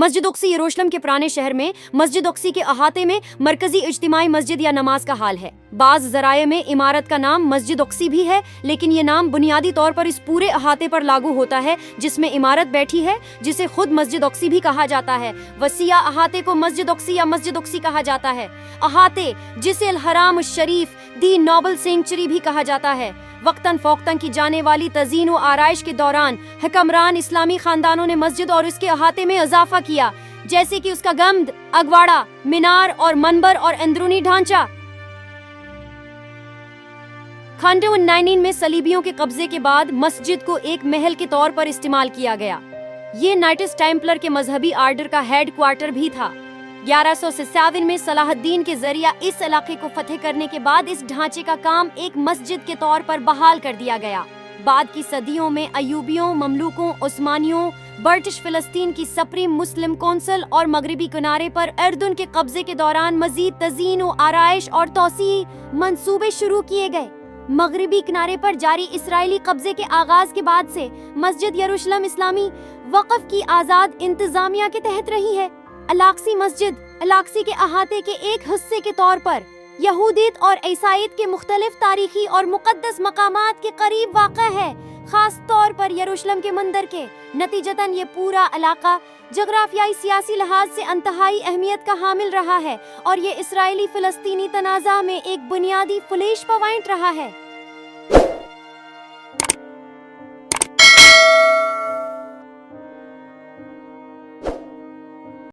مسجد اقصی یروشلم کے پرانے شہر میں مسجد اقصی کے احاطے میں مرکزی اجتماعی مسجد یا نماز کا حال ہے۔ بعض ذرائع میں عمارت کا نام مسجد اقصی بھی ہے، لیکن یہ نام بنیادی طور پر اس پورے احاطے پر لاگو ہوتا ہے جس میں عمارت بیٹھی ہے، جسے خود مسجد اقصی بھی کہا جاتا ہے۔ وسیع احاطے کو مسجد اقصی یا مسجد اقصی کہا جاتا ہے۔ احاطے جسے الحرام الشریف دی نوبل سینکچری بھی کہا جاتا ہے۔ وقتاً فوقتاً کی جانے والی تزئین و آرائش کے دوران حکمران اسلامی خاندانوں نے مسجد اور اس کے احاطے میں اضافہ کیا، جیسے کہ اس کا گنبد، اگواڑا، مینار اور منبر اور اندرونی ڈھانچہ۔ خانڈہ 19 میں صلیبیوں کے قبضے کے بعد مسجد کو ایک محل کے طور پر استعمال کیا گیا۔ یہ نائٹس ٹیمپلر کے مذہبی آرڈر کا ہیڈ کوارٹر بھی تھا۔ 1157 میں صلاح الدین کے ذریعہ اس علاقے کو فتح کرنے کے بعد اس ڈھانچے کا کام ایک مسجد کے طور پر بحال کر دیا گیا۔ بعد کی صدیوں میں ایوبیوں، مملوکوں، عثمانیوں، برٹش فلسطین کی سپریم مسلم کونسل اور مغربی کنارے پر اردن کے قبضے کے دوران مزید تزئین و آرائش اور توسیعی منصوبے شروع کیے گئے۔ مغربی کنارے پر جاری اسرائیلی قبضے کے آغاز کے بعد سے مسجد یروشلم اسلامی وقف کی آزاد انتظامیہ کے تحت رہی ہے۔ الاقصی مسجد الاقصی کے احاطے کے ایک حصے کے طور پر یہودیت اور عیسائیت کے مختلف تاریخی اور مقدس مقامات کے قریب واقع ہے، خاص طور پر یروشلم کے مندر کے۔ نتیجتاً یہ پورا علاقہ جغرافیائی سیاسی لحاظ سے انتہائی اہمیت کا حامل رہا ہے اور یہ اسرائیلی فلسطینی تنازع میں ایک بنیادی فلیش پوائنٹ رہا ہے۔